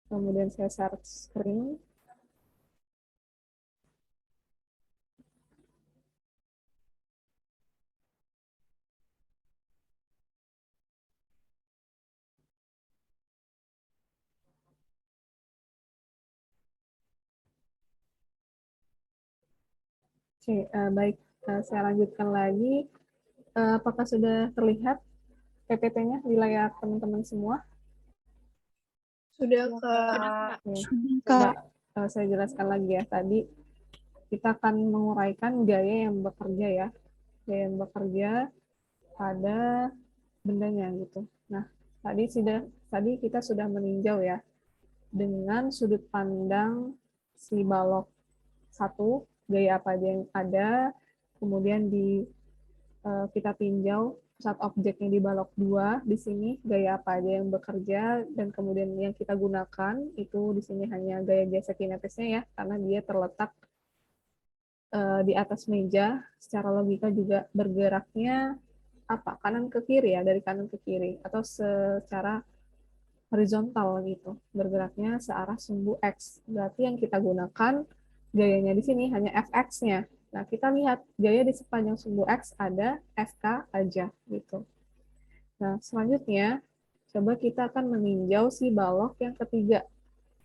Kemudian saya share screen. Oke, baik. Saya lanjutkan lagi. Apakah sudah terlihat PPT-nya di layar teman-teman semua? Sudah, Kak. Oke. Coba saya jelaskan lagi ya. Tadi kita akan menguraikan gaya yang bekerja ya. Gaya yang bekerja pada bendanya gitu. Nah, tadi kita sudah meninjau ya dengan sudut pandang si balok satu, gaya apa aja yang ada, kemudian kita tinjau pusat objeknya di balok 2 di sini gaya apa aja yang bekerja, dan kemudian yang kita gunakan itu di sini hanya gaya gesek kinetisnya ya, karena dia terletak di atas meja, secara logika juga bergeraknya kanan ke kiri ya, dari kanan ke kiri atau secara horizontal gitu, bergeraknya searah sumbu X. Berarti yang kita gunakan gayanya di sini hanya Fx-nya. Nah, kita lihat gaya di sepanjang sumbu X ada Fk aja gitu. Nah, selanjutnya coba kita akan meninjau si balok yang ketiga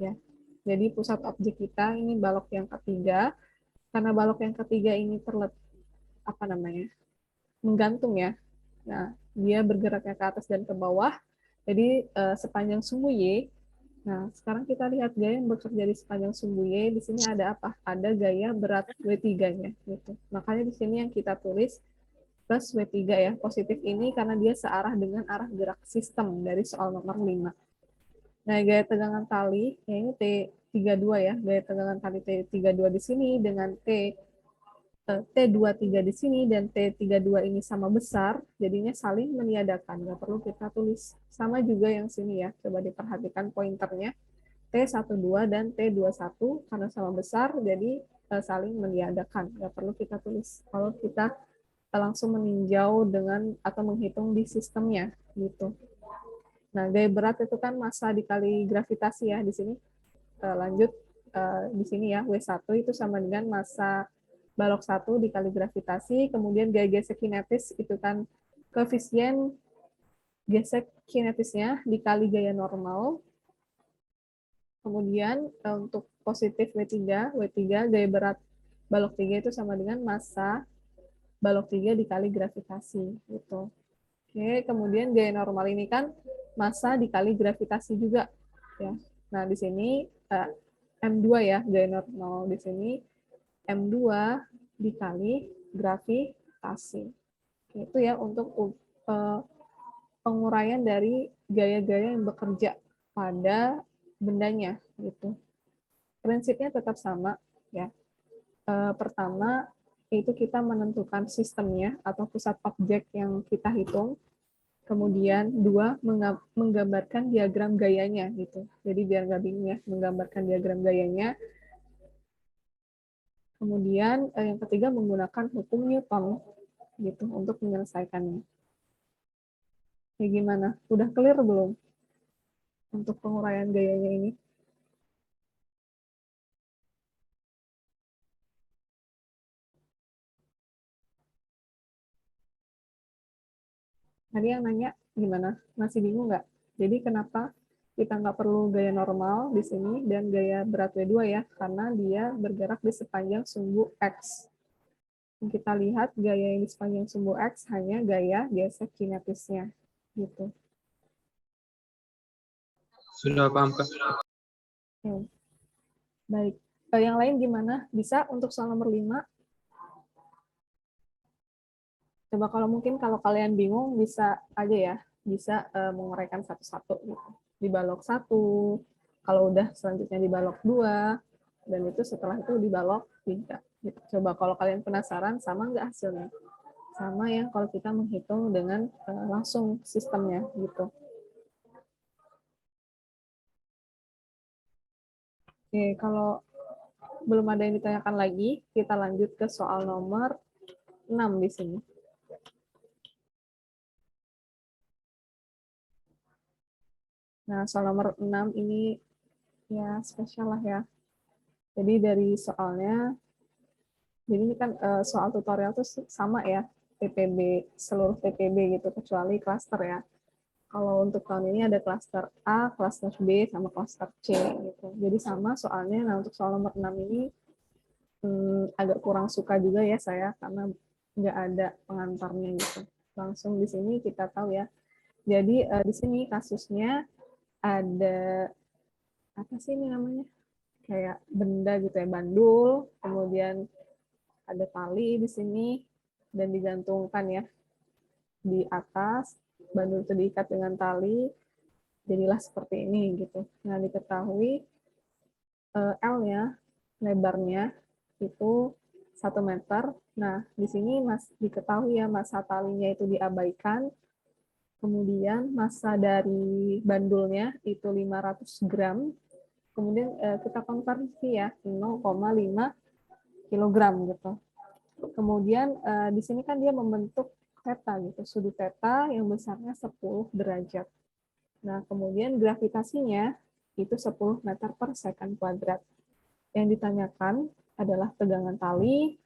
ya. Jadi pusat objek kita ini balok yang ketiga. Karena balok yang ketiga ini menggantung ya. Nah, dia bergeraknya ke atas dan ke bawah. Jadi sepanjang sumbu Y. Nah, sekarang kita lihat gaya yang bekerja di sepanjang sumbu Y. Di sini ada apa? Ada gaya berat W3-nya gitu. Makanya di sini yang kita tulis plus W3 ya. Positif ini karena dia searah dengan arah gerak sistem dari soal nomor 5. Nah, gaya tegangan tali, ya ini T32 ya. Gaya tegangan tali T32 di sini dengan T23 di sini dan T32 ini sama besar, jadinya saling meniadakan. Nggak perlu kita tulis. Sama juga yang sini ya. Coba diperhatikan pointernya. T12 dan T21 karena sama besar, jadi saling meniadakan. Nggak perlu kita tulis. Kalau kita langsung meninjau dengan atau menghitung di sistemnya gitu. Nah, gaya berat itu kan massa dikali gravitasi ya di sini. Lanjut di sini ya, W1 itu sama dengan massa balok 1 dikali gravitasi, kemudian gaya gesek kinetis itu kan koefisien gesek kinetisnya dikali gaya normal. Kemudian untuk positif W3 gaya berat balok 3 itu sama dengan massa balok 3 dikali gravitasi gitu. Oke, kemudian gaya normal ini kan massa dikali gravitasi juga ya. Nah, di sini M2 ya, gaya normal di sini M2 dikali gravitasi. Itu ya untuk penguraian dari gaya-gaya yang bekerja pada bendanya gitu. Prinsipnya tetap sama ya. Pertama itu kita menentukan sistemnya atau pusat objek yang kita hitung. Kemudian dua, menggambarkan diagram gayanya gitu. Jadi biar nggak bingung ya, menggambarkan diagram gayanya. Kemudian yang ketiga menggunakan hukum Newton gitu untuk menyelesaikannya. Ya gimana? Udah clear belum untuk penguraian gayanya ini? Tadi yang nanya gimana? Masih bingung nggak? Jadi kenapa kita nggak perlu gaya normal di sini dan gaya berat W2 ya? Karena dia bergerak di sepanjang sumbu X. Yang kita lihat gaya yang di sepanjang sumbu X hanya gaya gesek kinetisnya. Gitu. Sudah paham, Kak. Oke. Baik. Yang lain gimana? Bisa untuk soal nomor 5? Coba kalau kalian bingung bisa aja ya, bisa menguraikan satu-satu gitu. Di balok 1, kalau udah selanjutnya di balok 2, dan itu setelah itu di balok 3. Gitu. Coba kalau kalian penasaran sama nggak hasilnya? Sama ya kalau kita menghitung dengan langsung sistemnya gitu. Oke, kalau belum ada yang ditanyakan lagi, kita lanjut ke soal nomor 6 di sini. Nah, soal nomor 6 ini ya spesial lah ya. Jadi dari soalnya, jadi ini kan soal tutorial tuh sama ya, PPB, seluruh PPB gitu, kecuali klaster ya. Kalau untuk tahun ini ada klaster A, klaster B, sama klaster C gitu. Jadi sama soalnya. Nah, untuk soal nomor 6 ini agak kurang suka juga ya saya, karena nggak ada pengantarnya gitu. Langsung di sini kita tahu ya. Jadi di sini kasusnya ada apa sih ini namanya? Kayak benda gitu ya, bandul, kemudian ada tali di sini dan digantungkan ya di atas. Bandul itu diikat dengan tali, jadilah seperti ini gitu. Nah, diketahui L-nya, lebarnya itu 1 meter. Nah, di sini diketahui ya massa talinya itu diabaikan. Kemudian massa dari bandulnya itu 500 gram. Kemudian kita konversi ya 0,5 kilogram gitu. Kemudian di sini kan dia membentuk theta gitu, sudut theta yang besarnya 10 derajat. Nah, kemudian gravitasinya itu 10 meter per second kuadrat. Yang ditanyakan adalah tegangan tali,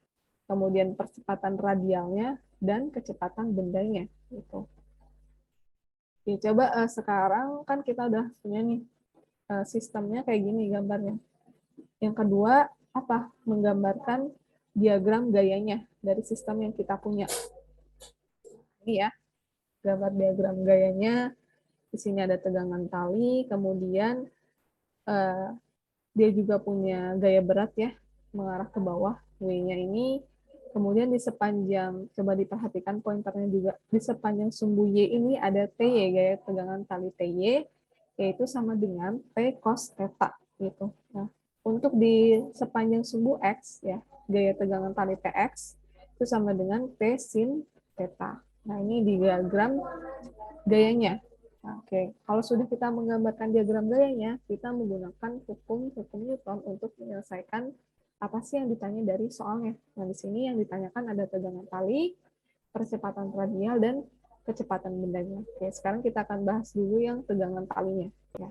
kemudian percepatan radialnya, dan kecepatan bendanya. Gitu. Oke, coba sekarang kan kita udah punya nih sistemnya kayak gini gambarnya. Yang kedua, apa? Menggambarkan diagram gayanya dari sistem yang kita punya. Ini ya, gambar diagram gayanya. Di sini ada tegangan tali, kemudian eh, dia juga punya gaya berat ya, mengarah ke bawah, W-nya ini. Kemudian di sepanjang, coba diperhatikan pointernya juga, di sepanjang sumbu Y ini ada TY, gaya tegangan tali TY, yaitu sama dengan T cos theta. Gitu. Nah, untuk di sepanjang sumbu X, ya, gaya tegangan tali TX, itu sama dengan T sin theta. Nah, ini di diagram gayanya. Oke, kalau sudah kita menggambarkan diagram gayanya, kita menggunakan hukum Newton untuk menyelesaikan apa sih yang ditanya dari soalnya. Nah, di sini yang ditanyakan ada tegangan tali, percepatan radial, dan kecepatan bendanya. Oke, sekarang kita akan bahas dulu yang tegangan talinya. Ya.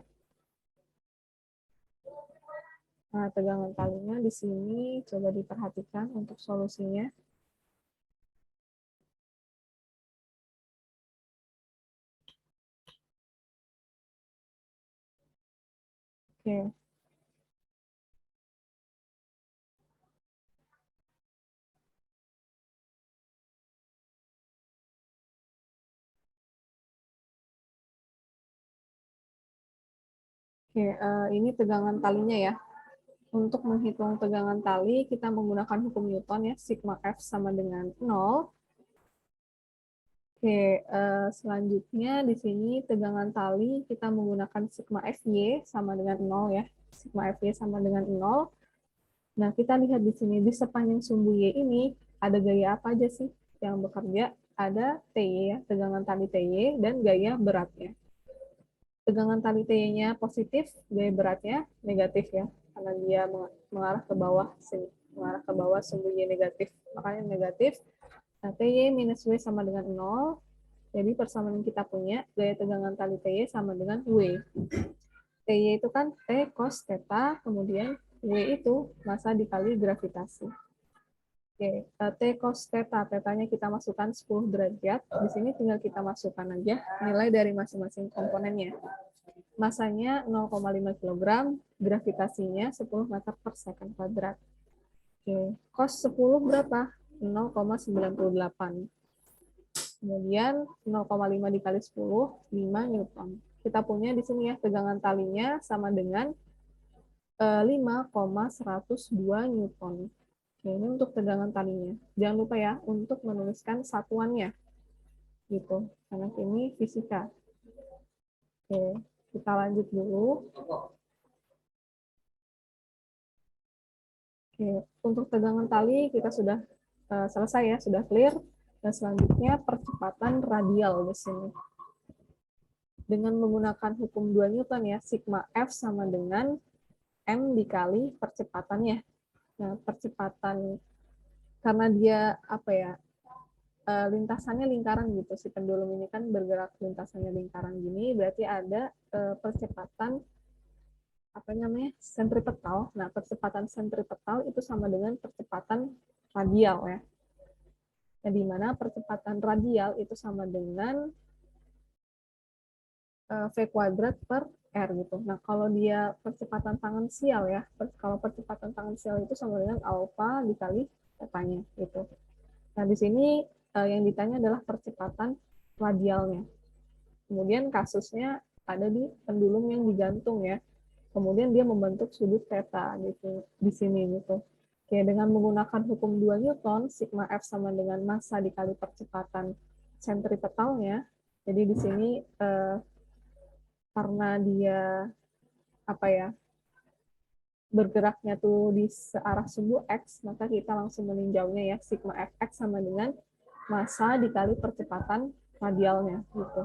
Nah, tegangan talinya di sini coba diperhatikan untuk solusinya. Oke, Oke, ini tegangan talinya ya. Untuk menghitung tegangan tali, kita menggunakan hukum Newton ya, sigma F sama dengan 0. Oke, selanjutnya di sini tegangan tali kita menggunakan sigma Fy sama dengan 0 ya. Sigma Fy sama dengan 0. Nah, kita lihat di sini, di sepanjang sumbu Y ini, ada gaya apa aja sih yang bekerja? Ada Ty ya, tegangan tali Ty, dan gaya beratnya. Tegangan tali Ty-nya positif, gaya beratnya negatif ya, karena dia mengarah ke bawah, mengarah ke bawah sumbu Y negatif, makanya negatif. Nah, Ty minus W sama dengan 0, jadi persamaan yang kita punya, gaya tegangan tali Ty sama dengan W. Ty itu kan T cos theta, kemudian W itu massa dikali gravitasi. Oke, T cos theta, tetanya kita masukkan 10 derajat. Di sini tinggal kita masukkan aja nilai dari masing-masing komponennya. Masanya 0,5 kg, gravitasinya 10 meter per second kuadrat. Oke, cos 10 berapa? 0,98. Kemudian 0,5 dikali 10, 5 Newton. Kita punya di sini ya, tegangan talinya sama dengan 5,102 Newton. Oke, ini untuk tegangan talinya. Jangan lupa ya, untuk menuliskan satuannya. Gitu, karena ini fisika. Oke, kita lanjut dulu. Oke, untuk tegangan tali kita sudah selesai ya, sudah clear. Dan selanjutnya percepatan radial di sini. Dengan menggunakan hukum 2 Newton ya, sigma F sama dengan M dikali percepatannya. Nah, percepatan karena dia apa ya, lintasannya lingkaran gitu, si pendulum ini kan bergerak lintasannya lingkaran gini, berarti ada percepatan apa namanya, sentripetal. Nah, percepatan sentripetal itu sama dengan percepatan radial ya. Nah, di mana percepatan radial itu sama dengan V kuadrat per R gitu. Nah, kalau dia percepatan tangensial ya, kalau percepatan tangensial itu sama dengan alfa dikali tetanya gitu. Nah, di sini yang ditanya adalah percepatan radialnya. Kemudian kasusnya ada di pendulum yang digantung ya. Kemudian dia membentuk sudut theta gitu di sini gitu. Oke, dengan menggunakan hukum 2 Newton, sigma F sama dengan massa dikali percepatan sentripetalnya. Jadi di sini karena dia apa ya, bergeraknya tuh di searah sumbu X, maka kita langsung meninjaunya ya, sigma Fx sama dengan massa dikali percepatan radialnya gitu.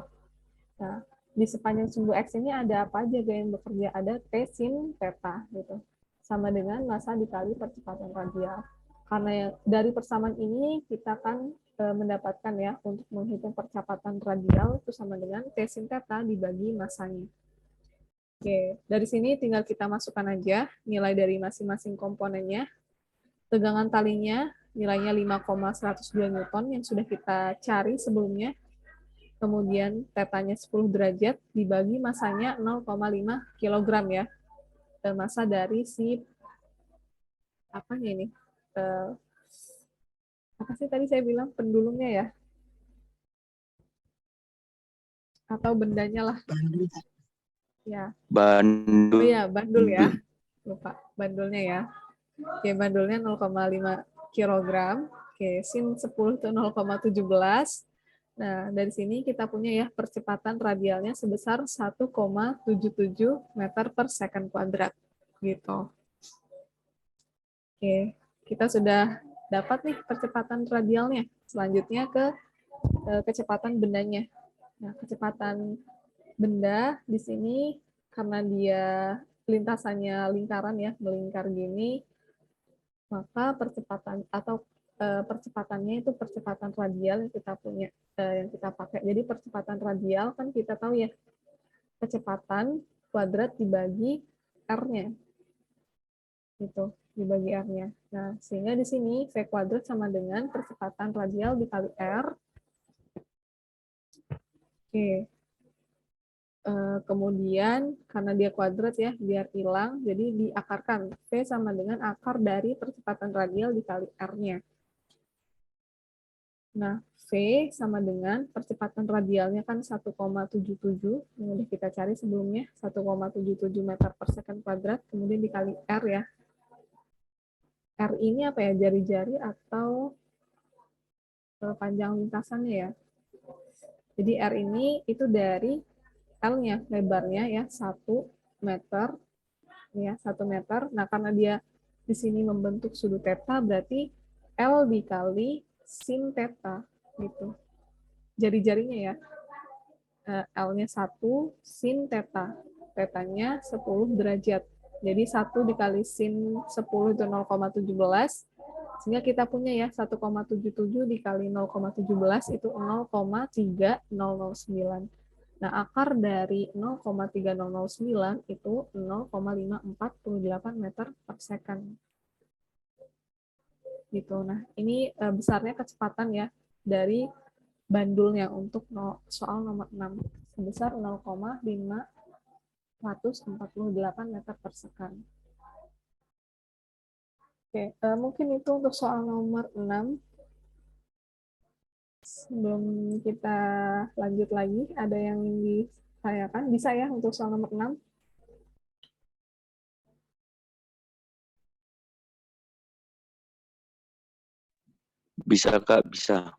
Nah, di sepanjang sumbu X ini ada apa aja yang bekerja? Ada T sin theta gitu. Sama dengan massa dikali percepatan radial. Karena dari persamaan ini kita akan mendapatkan ya, untuk menghitung percepatan radial itu sama dengan T sin theta dibagi massanya. Oke, dari sini tinggal kita masukkan aja nilai dari masing-masing komponennya. Tegangan talinya nilainya 5,102 Newton yang sudah kita cari sebelumnya. Kemudian tetanya 10 derajat dibagi masanya 0,5 kg ya. Dan massa dari si apanya ini? Apa sih tadi saya bilang pendulumnya ya? Atau bendanya lah. Ya. Bandul. Oh ya, bandul ya. Lupa bandulnya ya. Oke, bandulnya 0,5 kg. Oke, sin 10 itu 0,17. Nah, dari sini kita punya ya percepatan radialnya sebesar 1,77 meter per second kuadrat. Gitu. Oke, kita sudah dapat nih percepatan radialnya. Selanjutnya ke kecepatan bendanya. Nah, kecepatan benda di sini karena dia lintasannya lingkaran ya, melingkar gini, maka percepatan atau percepatannya itu percepatan radial yang kita punya, yang kita pakai. Jadi percepatan radial kan kita tahu ya, kecepatan kuadrat dibagi R-nya. Gitu, dibagi R-nya. Nah, sehingga di sini V kuadrat sama dengan percepatan radial dikali R. Oke. Kemudian karena dia kuadrat ya, biar hilang, jadi diakarkan. V sama dengan akar dari percepatan radial dikali R-nya. Nah, V sama dengan percepatan radialnya kan 1,77, yang udah kita cari sebelumnya, 1,77 meter per second kuadrat, kemudian dikali R ya. R ini apa ya, jari-jari atau panjang lintasannya ya. Jadi R ini itu dari L-nya, lebarnya ya 1 meter, ya 1 meter. Nah, karena dia di sini membentuk sudut theta, berarti L dikali sin theta gitu. Jari-jarinya ya. L-nya 1, sin theta. Tetanya 10 derajat. Jadi 1 dikali sin 10 itu 0,17. Sehingga kita punya ya 1,77 dikali 0,17 itu 0,3009. Nah, akar dari 0,3009 itu 0,548 meter per second. Gitu. Nah, ini besarnya kecepatan ya dari bandulnya untuk soal nomor 6 sebesar 0,548 meter per second. Oke, mungkin itu untuk soal nomor 6. Sebelum kita lanjut lagi, ada yang ditanyakan? Bisa ya untuk soal nomor 6? Bisa, Kak, bisa.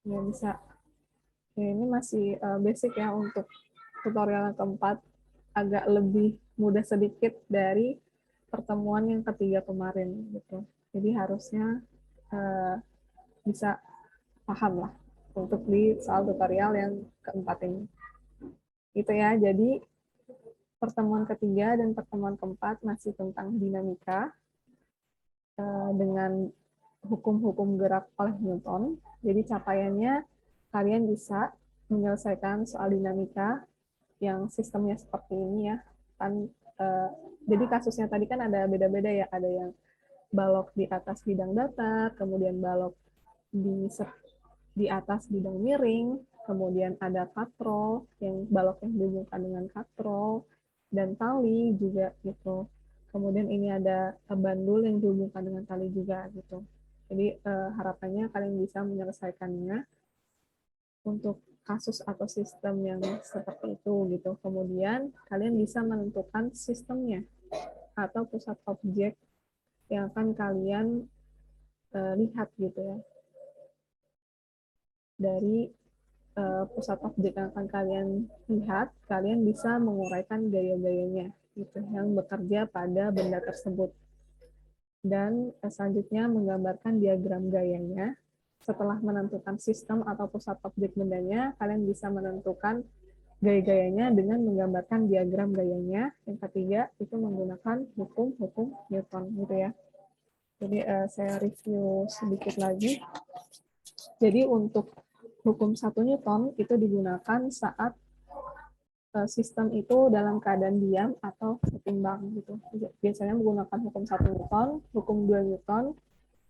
Ya, bisa. Ya, ini masih basic ya untuk tutorial yang keempat. Agak lebih mudah sedikit dari pertemuan yang ketiga kemarin gitu. Jadi harusnya bisa paham lah untuk di soal tutorial yang keempat ini. Gitu ya. Jadi pertemuan ketiga dan pertemuan keempat masih tentang dinamika dengan hukum-hukum gerak oleh Newton. Jadi capaiannya kalian bisa menyelesaikan soal dinamika yang sistemnya seperti ini ya. Kan jadi kasusnya tadi kan ada beda-beda ya, ada yang balok di atas bidang datar, kemudian balok di atas bidang miring, kemudian ada katrol yang balok yang dihubungkan dengan katrol, dan tali juga gitu. Kemudian ini ada bandul yang dihubungkan dengan tali juga gitu. Jadi harapannya kalian bisa menyelesaikannya untuk kasus atau sistem yang seperti itu gitu. Kemudian kalian bisa menentukan sistemnya atau pusat objek yang akan kalian lihat gitu ya. Dari pusat objek yang akan kalian lihat, kalian bisa menguraikan gaya-gayanya gitu yang bekerja pada benda tersebut. Dan selanjutnya menggambarkan diagram gayanya. Setelah menentukan sistem atau pusat objek bendanya, kalian bisa menentukan gaya-gayanya dengan menggambarkan diagram gayanya. Yang ketiga, itu menggunakan hukum-hukum Newton gitu ya. Jadi saya review sedikit lagi. Jadi untuk hukum 1 Newton itu digunakan saat sistem itu dalam keadaan diam atau setimbang gitu. Biasanya menggunakan hukum 1 Newton, hukum 2 Newton,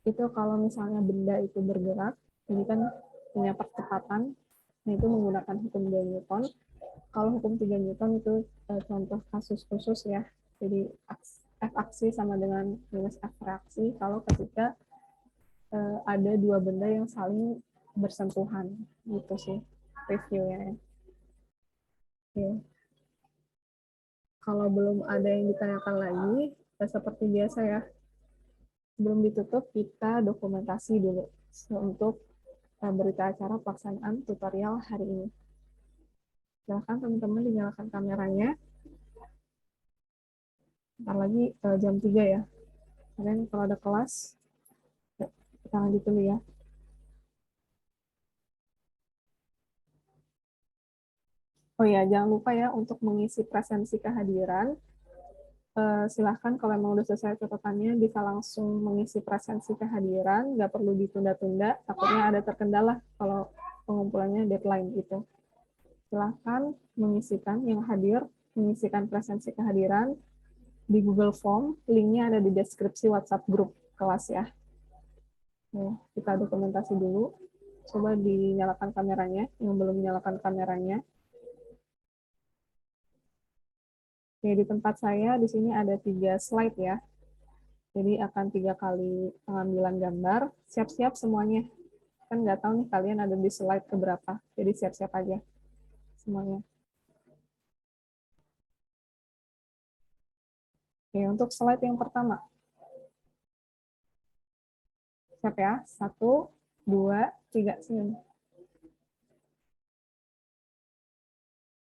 itu kalau misalnya benda itu bergerak, ini kan punya percepatan, nah itu menggunakan hukum 2 Newton. Kalau hukum 3 Newton itu contoh kasus khusus ya, jadi F aksi sama dengan minus F reaksi kalau ketika ada dua benda yang saling bersentuhan, gitu sih reviewnya ya. Oke. Kalau belum ada yang ditanyakan lagi, seperti biasa ya, sebelum ditutup kita dokumentasi dulu untuk berita acara pelaksanaan tutorial hari ini. Silakan teman-teman dinyalakan kameranya. Bentar lagi jam 3 ya. Kalian kalau ada kelas, kita lanjut dulu ya. Oh ya, jangan lupa ya untuk mengisi presensi kehadiran. Silahkan kalau memang udah selesai catatannya bisa langsung mengisi presensi kehadiran, nggak perlu ditunda-tunda, takutnya ada terkendala kalau pengumpulannya deadline gitu. Silahkan mengisikan yang hadir, mengisikan presensi kehadiran di Google Form, linknya ada di deskripsi WhatsApp grup kelas ya. Nah, kita dokumentasi dulu, coba dinyalakan kameranya, yang belum menyalakan kameranya. Oke, di tempat saya di sini ada 3 slide ya. Jadi akan 3 kali pengambilan gambar. Siap-siap semuanya. Kan nggak tahu nih kalian ada di slide keberapa. Jadi siap-siap aja semuanya. Oke, untuk slide yang pertama. Siap ya? 1, 2, 3. Senyum.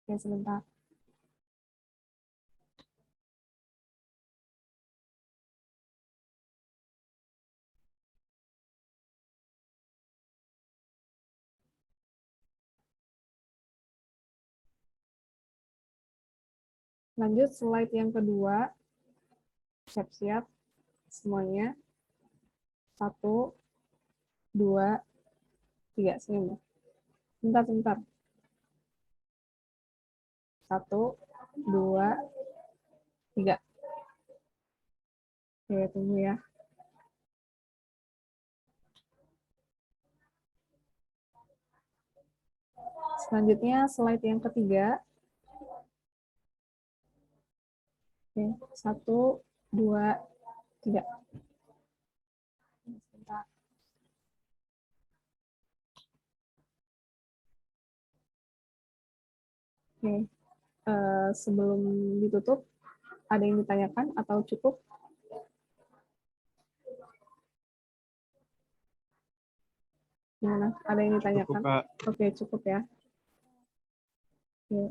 Oke, sebentar. Lanjut slide yang kedua. Siap-siap semuanya. 1, 2, 3. Senyum. Bentar. 1, 2, 3. Oke, tunggu ya. Selanjutnya slide yang ketiga. Oke, 1, 2, 3. Sebentar. Oke, sebelum ditutup, ada yang ditanyakan atau cukup? Gimana? Ada yang ditanyakan? Cukup, oke, cukup ya. Oke,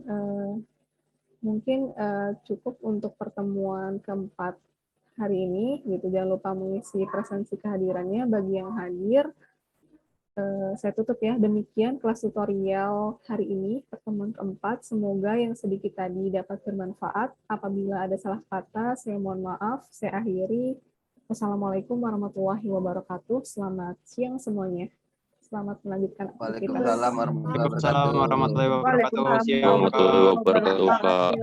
mungkin cukup untuk pertemuan keempat hari ini. Gitu. Jangan lupa mengisi presensi kehadirannya bagi yang hadir. Saya tutup ya. Demikian kelas tutorial hari ini, pertemuan keempat. Semoga yang sedikit tadi dapat bermanfaat. Apabila ada salah kata, saya mohon maaf. Saya akhiri. Wassalamualaikum warahmatullahi wabarakatuh. Selamat siang semuanya. Selamat melanjutkan aktivitas. Waalaikumsalam warahmatullahi wabarakatuh. Warahmatullahi wabarakatuh, Kak.